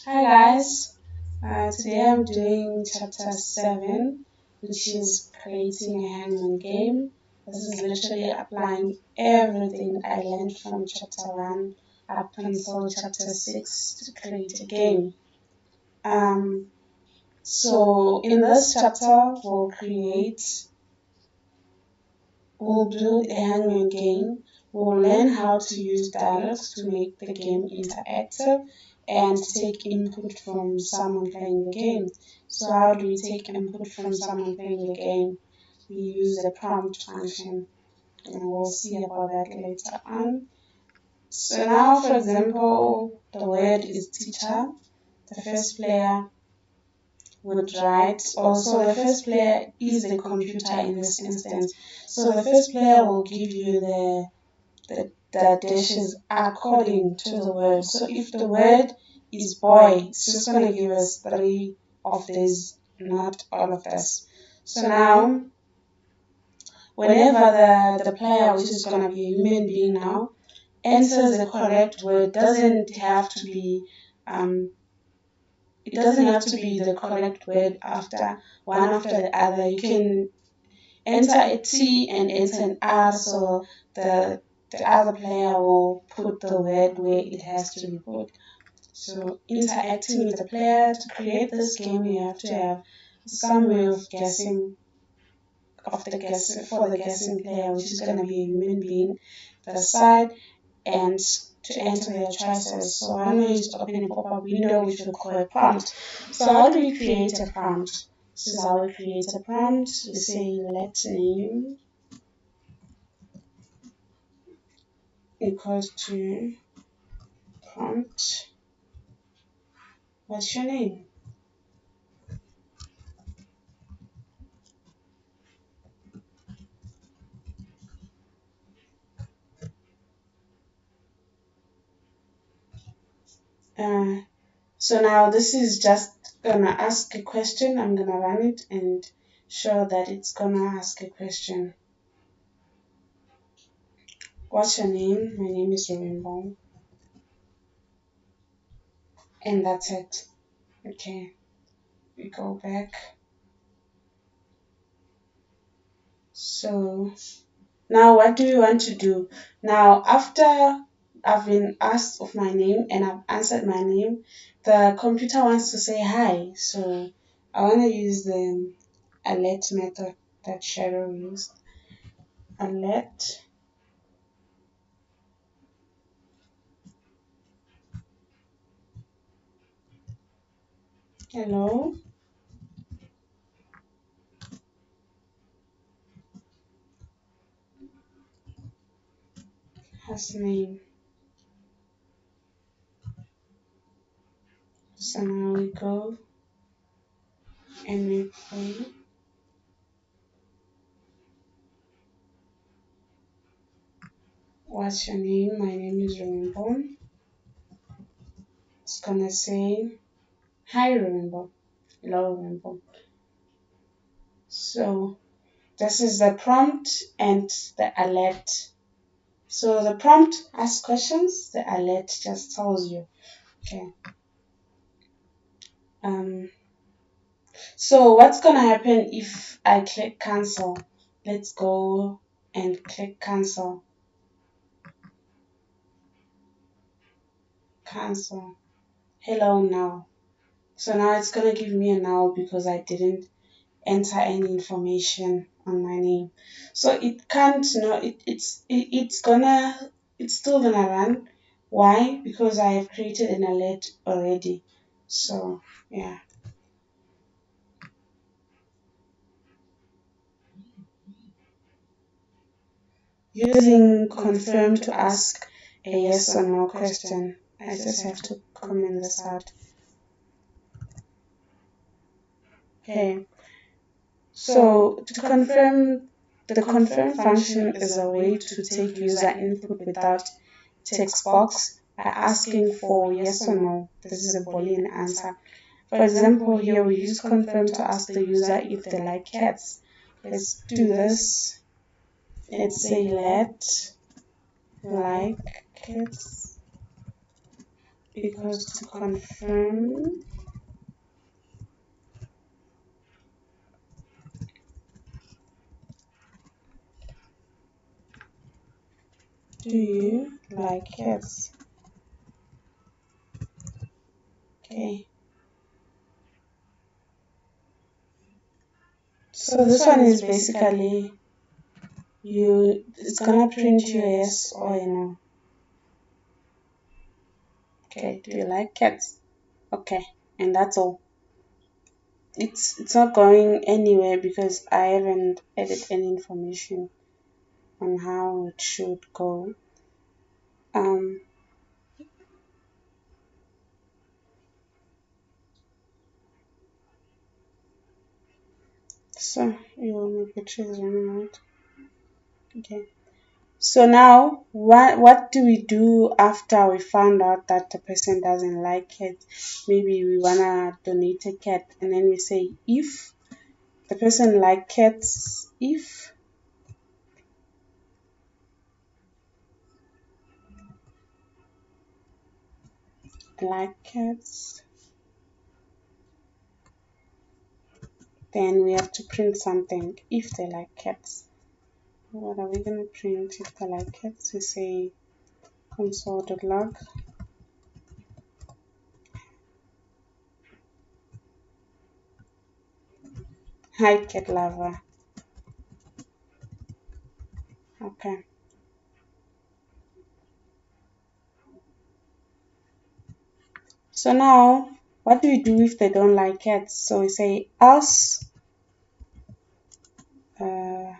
Hi guys, today I'm doing chapter 7, which is creating a hangman game. This is literally applying everything I learned from chapter 1 up until chapter 6 to create a game. Um, so in this chapter, we'll build a hangman game. We'll learn how to use dialogues to make the game interactive and take input from someone playing the game. So how do we take input from someone playing the game? We use the prompt function, and we'll see about that later on. So now, for example, the word is teacher. The first player would write. Also, the first player is the computer in this instance. So the first player will give you the dishes according to the word. So if the word is boy, it's just going to give us 3 of these, not all of this. So now, whenever the player, which is going to be a human being now, enters the correct word, it doesn't have to be the correct word after one after the other. You can enter a T and enter an R, so the other player will put the word where it has to be put. So interacting with the player, to create this game, you have to have some way of guessing for the guessing player, which is going to be a human being, the side, and to enter their choices. So one way is to open a pop-up window, which we call a prompt. So how do we create a prompt? This is how we create a prompt. We say let name equals to prompt. What's your name? So now this is just gonna ask a question. I'm gonna run it and show that it's gonna ask a question. What's your name? My name is Rainbow. And that's it. Okay, we go back. So now what do we want to do? Now after I've been asked of my name and I've answered my name, the computer wants to say hi. So I want to use the alert method that Shadow used. Alert. Hello. Has name. So now we go and we play. What's your name? My name is Rainbow. It's gonna say hi Rainbow. Hello Rainbow. So this is the prompt and the alert. So the prompt asks questions, the alert just tells you. Okay. So what's gonna happen if I click cancel? Let's go and click cancel. Cancel. Hello now. So now it's gonna give me a null because I didn't enter any information on my name. So it can't no it's still gonna run. Why? Because I have created an alert already. So yeah. Using confirm to ask a yes or no question. I just have to comment this out. Okay. So to confirm, the confirm function is a way to take user input without text box by asking for yes or no. This is a Boolean answer. For example, here we use confirm to ask the user if they like cats. Let's do this. Let's say let like cats equals to confirm. Do you like cats? Okay. So this one is basically it's gonna print you a yes or a no. Okay, do you like cats? Okay, and that's all. It's not going anywhere because I haven't added any information on how it should go. Um so your battery is running out. Okay. So now, what do we do after we found out that the person doesn't like cats? Maybe we wanna donate a cat, and then we say if the person like cats, if like cats, then we have to print something. If they like cats, what are we gonna print? If they like cats, we say console.log hi cat lover. Okay. So now, what do we do if they don't like cats? So we say else uh,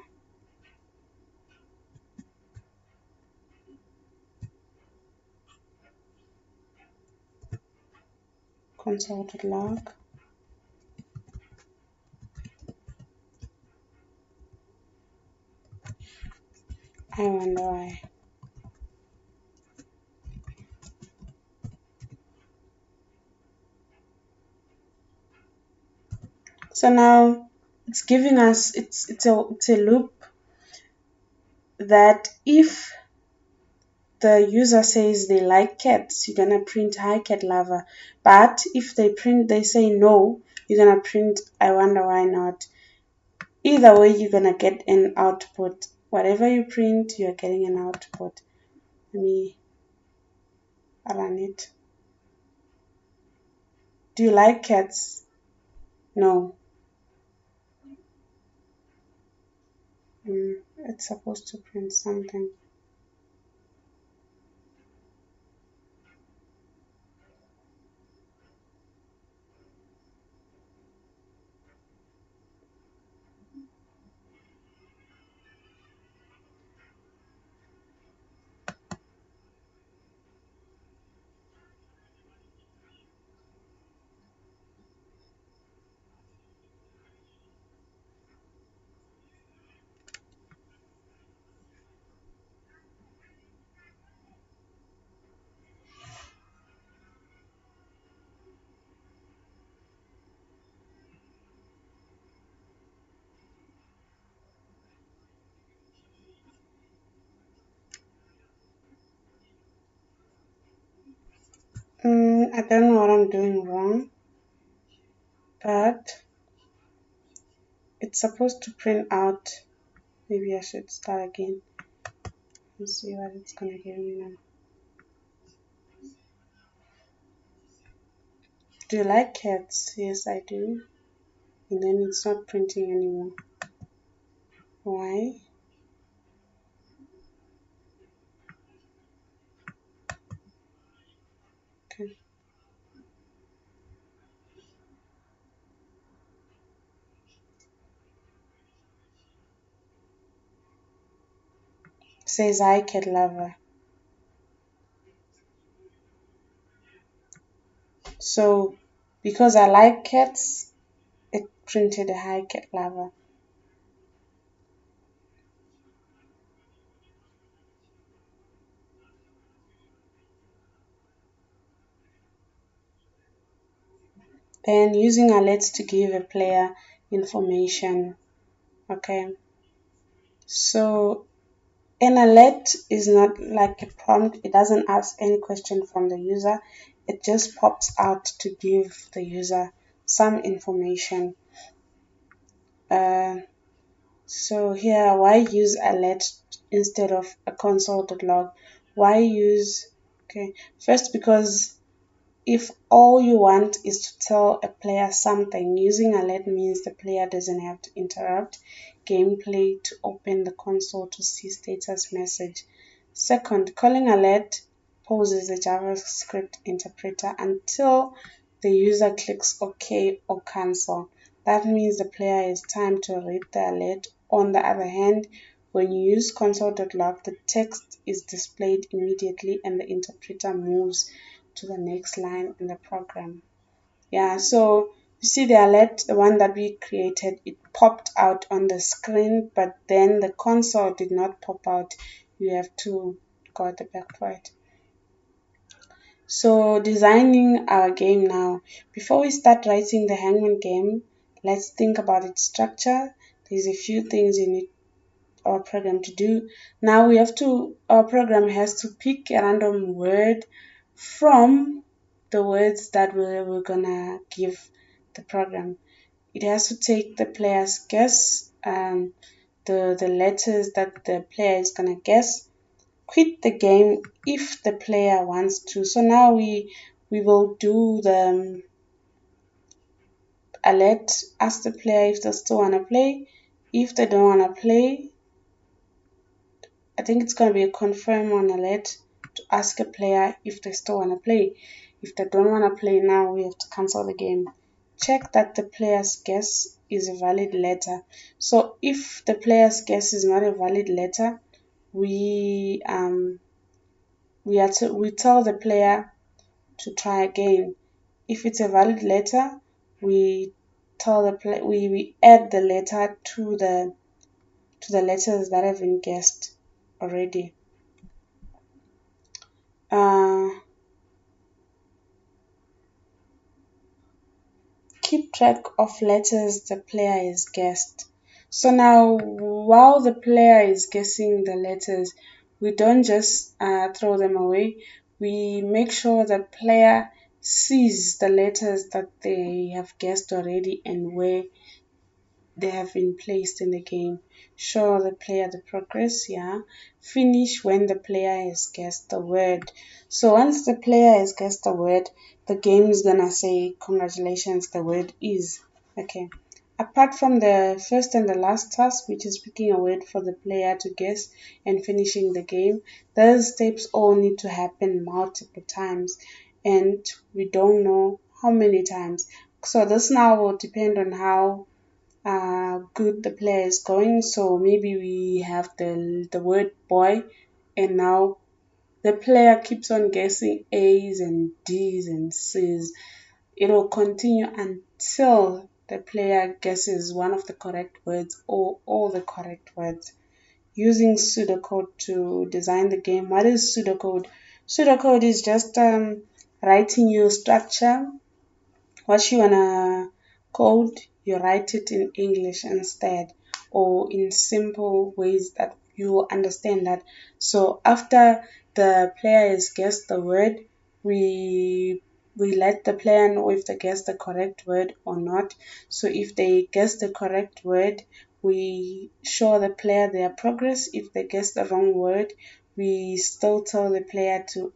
console.log. I wonder why. So now it's giving us it's a loop that if the user says they like cats, you're gonna print hi cat lover. But if they say no, you're gonna print I wonder why not. Either way, you're gonna get an output. Whatever you print, you're getting an output. Let me run it. Do you like cats? No. It's supposed to print something. I don't know what I'm doing wrong, but it's supposed to print out. Maybe I should start again and see what it's gonna give me now. Do you like cats? Yes, I do. And then it's not printing anymore. Why? Okay. It says hi cat lover. So because I like cats, it printed a hi cat lover. Then using alerts to give a player information. Okay. So an alert is not like a prompt. It doesn't ask any question from the user. it just pops out to give the user some information. So here, why use alert instead of a console.log? Why use, okay, first because if all you want is to tell a player something, using alert means the player doesn't have to interrupt gameplay to open the console to see status message. Second, calling alert pauses the JavaScript interpreter until the user clicks OK or cancel. That means the player has time to read the alert. On the other hand, when you use console.log, the text is displayed immediately and the interpreter moves to the next line in the program. Yeah, so you see the alert, the one that we created, it popped out on the screen, but then the console did not pop out. You have to go at the back for it. So designing our game now. Before we start writing the Hangman game, let's think about its structure. There's a few things you need our program to do. Now our program has to pick a random word from the words that we're gonna give the program. It has to take the player's guess, the letters that the player is gonna guess. Quit the game if the player wants to. So now we will do the alert, ask the player if they still wanna play. If they don't wanna play, I think it's going to be a confirm on alert to ask a player if they still want to play. If they don't want to play now, we have to cancel the game. Check that the player's guess is a valid letter. So if the player's guess is not a valid letter, we tell the player to try again. If it's a valid letter, we tell the player we add the letter to the letters that have been guessed already. Keep track of letters the player has guessed. So now, while the player is guessing the letters, we don't just throw them away. We make sure the player sees the letters that they have guessed already and where they have been placed in the game. Show the player the progress, yeah. Finish when the player has guessed the word. So once the player has guessed the word, the game is gonna say, congratulations, the word is. Okay. Apart from the first and the last task, which is picking a word for the player to guess and finishing the game, those steps all need to happen multiple times, and we don't know how many times. So this now will depend on how good the player is going. So maybe we have the word boy, and now the player keeps on guessing A's and D's and C's. It will continue until the player guesses one of the correct words or all the correct words. Using pseudocode to design the game. What is pseudocode? Pseudocode is just writing your structure. What you wanna code, you write it in English instead, or in simple ways that you will understand that. So after the player has guessed the word, we let the player know if they guess the correct word or not. So if they guess the correct word, we show the player their progress. If they guess the wrong word, we still tell the player to,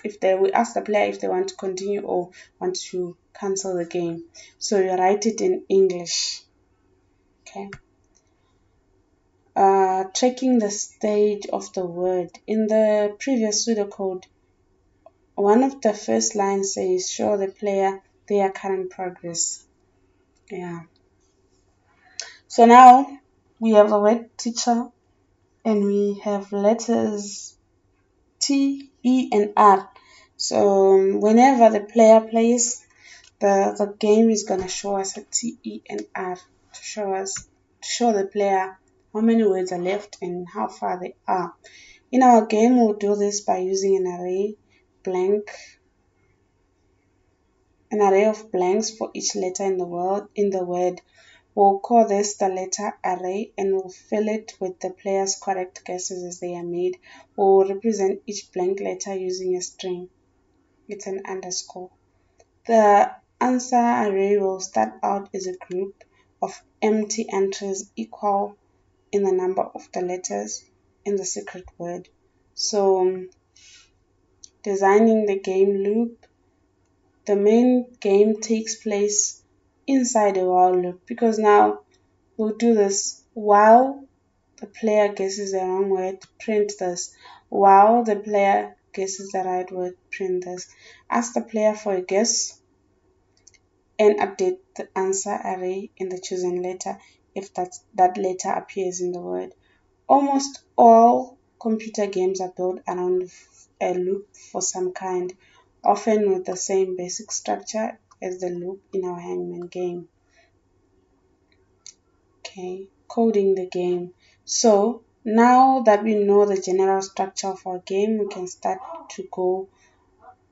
we ask the player if they want to continue or want to cancel the game. So you write it in English. Okay. Tracking the stage of the word. In the previous pseudocode, one of the first lines says show the player their current progress. Yeah. So now we have a word teacher and we have letters T, E, and R. So whenever the player plays, the game is gonna show us a T, E, and R to show the player how many words are left and how far they are. In our game, we'll do this by using an array of blanks for each letter in the word. We'll call this the letter array and we'll fill it with the player's correct guesses as they are made. We'll represent each blank letter using a string. It's an underscore. The answer array will start out as a group of empty entries equal in the number of the letters in the secret word. So designing the game loop, the main game takes place inside a while loop, because now we'll do this while the player guesses the wrong word, print this. While the player guesses the right word, print this. Ask the player for a guess and update the answer array in the chosen letter if that letter appears in the word. Almost all computer games are built around a loop for some kind, often with the same basic structure as the loop in our hangman game. Okay, coding the game. So now that we know the general structure of our game, we can start to go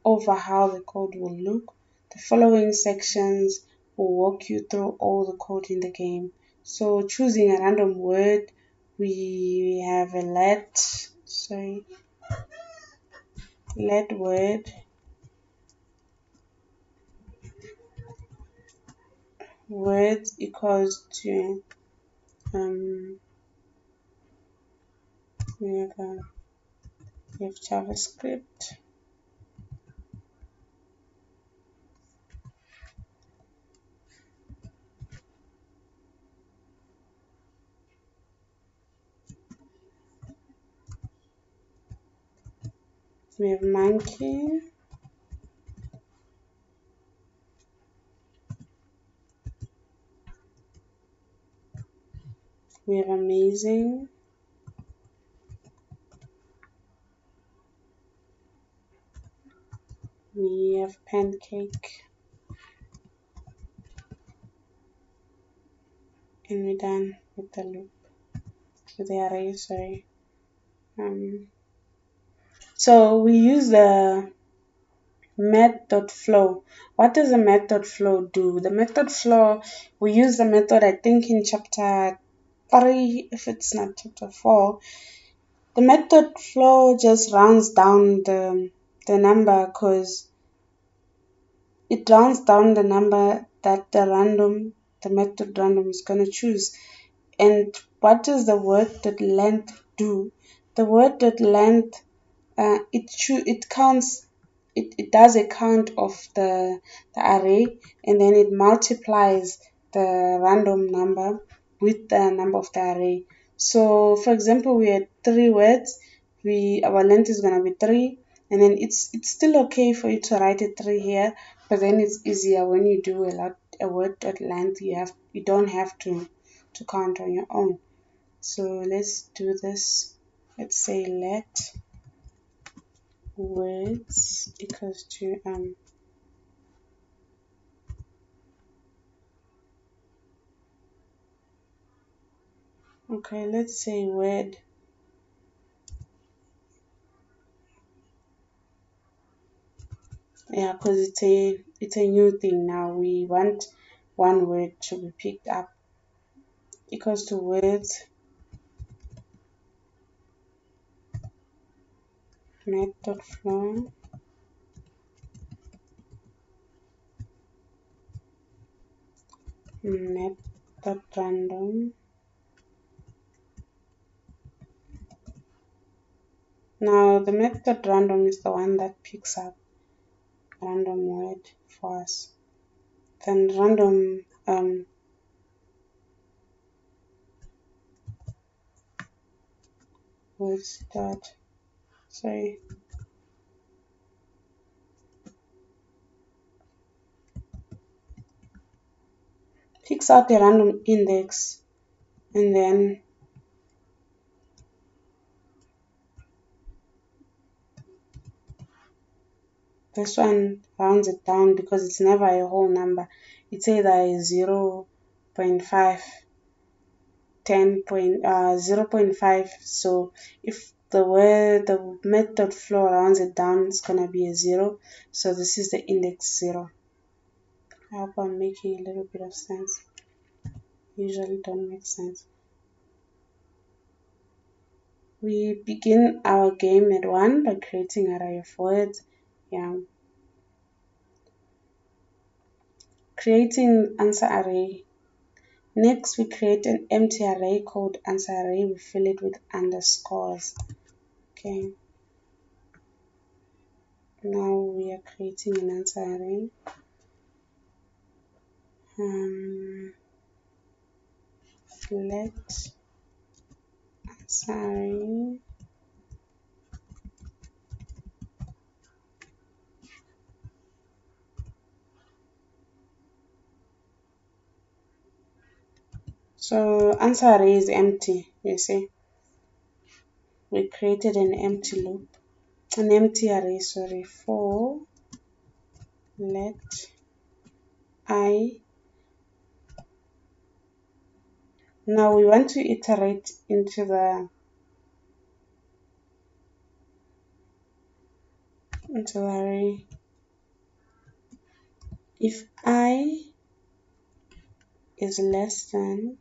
over how the code will look. The following sections will walk you through all the code in the game. So choosing a random word, we have a let word, words equals to we have JavaScript. We have monkey. We have amazing. We have pancake. And we're done with the loop, with the array, sorry. So we use the method.flow. What does the method.flow do? The method.flow, we use the method, I think, in chapter 3, if it's not chapter 4. The method.flow just rounds down the number, because it rounds down the number that the method random is going to choose. And what does the word.length do? The word.length, it counts, it does a count of the array, and then it multiplies the random number with the number of the array. So for example, we had 3 words, our length is gonna be 3, and then it's still okay for you to write a 3 here, but then it's easier when you do a word.length. You don't have to count on your own. So let's do this. Let's say let words equals to okay, let's say word. Yeah, because it's a new thing now. We want one word to be picked up. Equals to words method.flow method random. Now the method random is the one that picks up random word for us. Then random words dot sorry picks out a random index, and then this one rounds it down because it's never a whole number. It's either a 0.5, 0.5. So if the method flow rounds it down, it's gonna be a 0. So this is the index 0. I hope I'm making a little bit of sense. Usually don't make sense. We begin our game at 1 by creating an array of words. Yeah. creating answer array. Next, we create an empty array called answer array. We fill it with underscores. Okay. Now we are creating an answer array. Let answer array so answer array is empty, you see. We created an empty array, for let I. Now we want to iterate into the array. If I is less than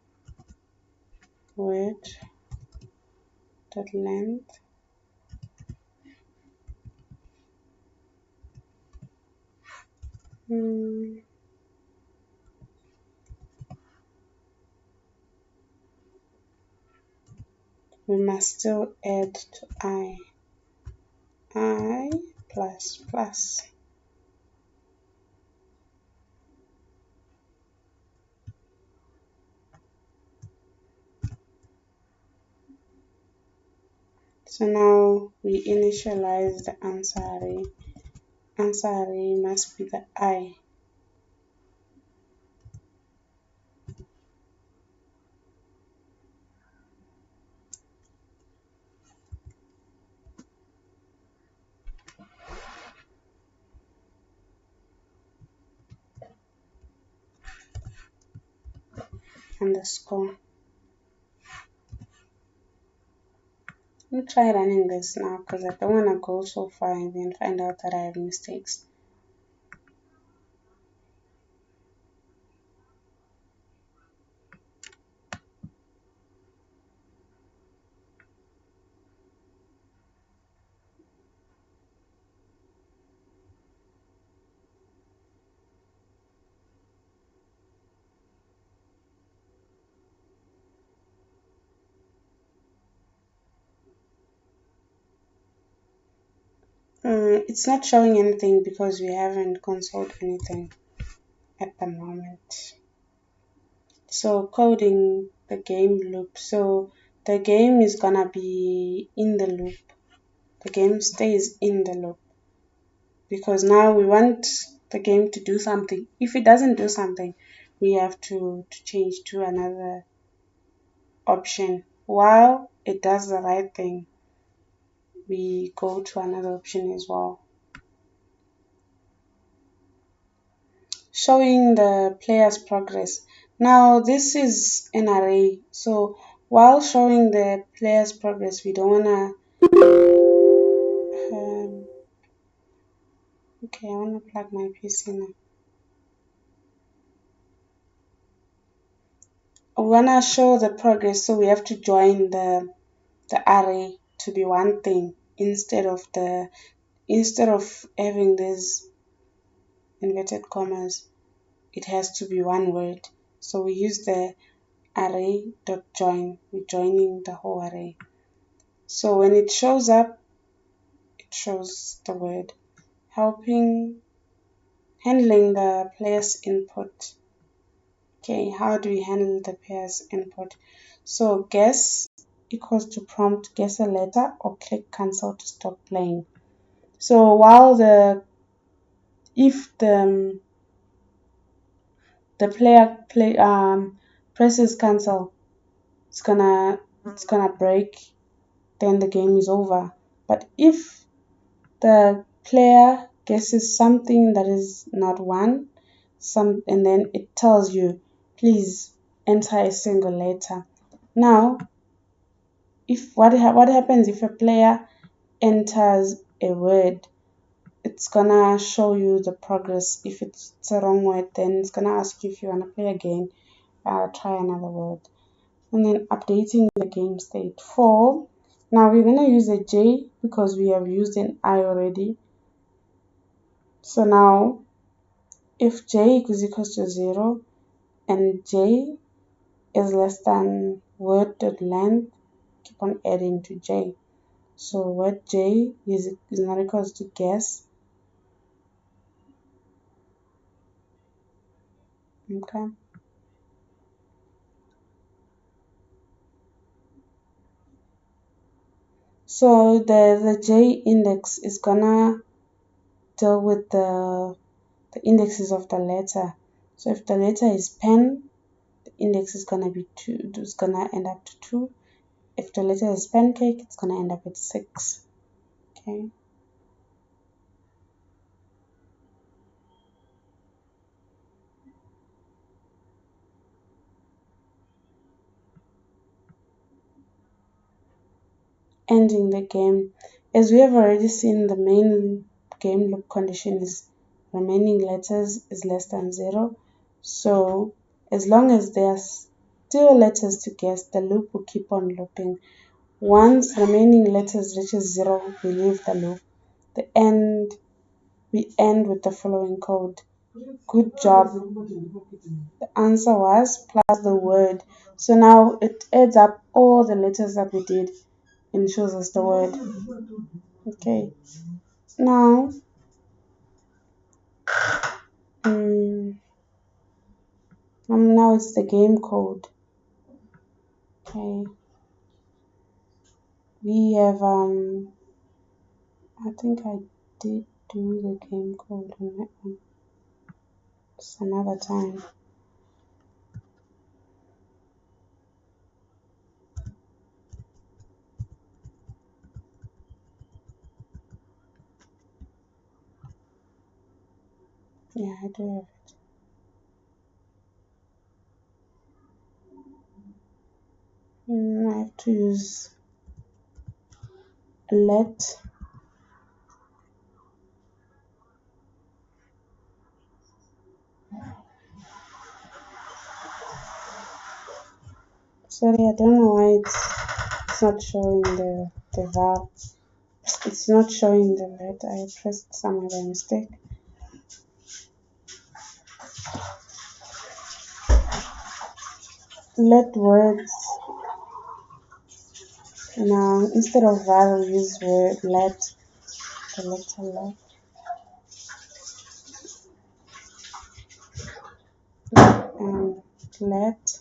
word dot length we must still add to I plus plus. So now we initialize the answer array. Answer array must be the I. Underscore. Let me try running this now because I don't want to go so far and then find out that I have mistakes. It's not showing anything because we haven't consoled anything at the moment. So coding the game loop. So the game is gonna be in the loop. The game stays in the loop because now we want the game to do something. If it doesn't do something, we have to change to another option. While it does the right thing, we go to another option as well. Showing the player's progress. Now this is an array, so while showing the player's progress, we don't wanna okay, I wanna plug my PC now. We wanna show the progress, so we have to join the array to be one thing instead of having these inverted commas. It has to be one word. So we use the array.join. We're joining the whole array. So when it shows up, it shows the word. Handling the player's input. Okay, how do we handle the player's input? So guess equals to prompt guess a letter or click cancel to stop playing. So while if the player presses cancel, it's gonna break, then the game is over. But if the player guesses something that is not one, and then it tells you, please enter a single letter. Now, if what happens if a player enters a word, it's gonna show you the progress. If it's a wrong word, then it's gonna ask you if you wanna play again. Try another word. And then updating the game state. Now we're gonna use a J because we have used an I already. So now if j is equals to 0 and j is less than word.length, keep on adding to j. So word j is not equals to guess. Okay. So the j index is gonna deal with the indexes of the letter. So if the letter is pen, the index is gonna be 2. It's gonna end up to 2. If the letter is pancake, it's gonna end up at 6. Okay. Ending the game. As we have already seen, the main game loop condition is remaining letters is less than 0. So as long as there are still letters to guess, the loop will keep on looping. Once remaining letters reaches 0, we leave the loop. We end with the following code. Good job. The answer was plus the word. So now it adds up all the letters that we did and shows us the word. Okay. Now, now it's the game code. Okay. We have I think I did do the game code on that one some other time. Yeah, I do have it. I have to use let. Sorry, I don't know why it's not showing the verb. It's not showing the let. I pressed some other mistake. Let words. Now instead of verb, we use word let. The letter let. And let.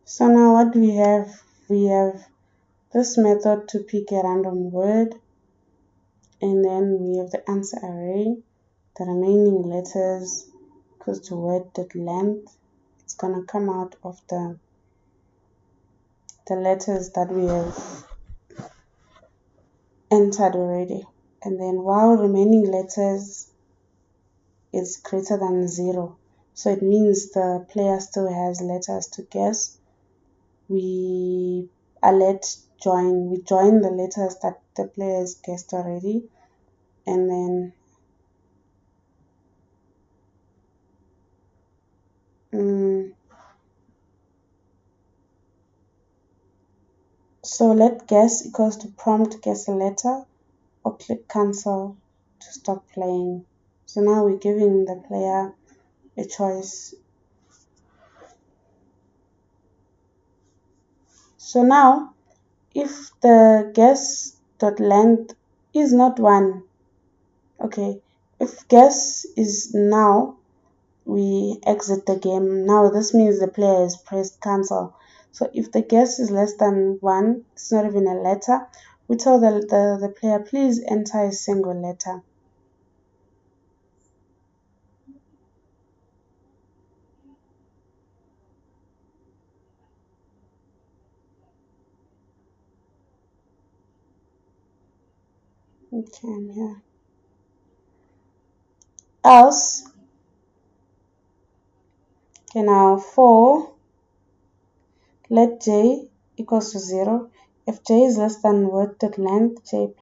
So now what we have? We have this method to pick a random word, and then we have the answer array. The remaining letters equals to word.length. It's gonna come out of the letters that we have entered already. And then while remaining letters is greater than 0, so it means the player still has letters to guess. We join the letters that the player has guessed already, and then so let guess equals to prompt guess a letter or click cancel to stop playing. So now we're giving the player a choice. So now if the guess dot length is not 1. Okay, if guess is now, we exit the game. Now this means the player has pressed cancel. So if the guess is less than 1, it's not even a letter, we tell the player, please enter a single letter. Okay, I'm here. Else, okay, now for let j equals to 0. If j is less than word dot length, j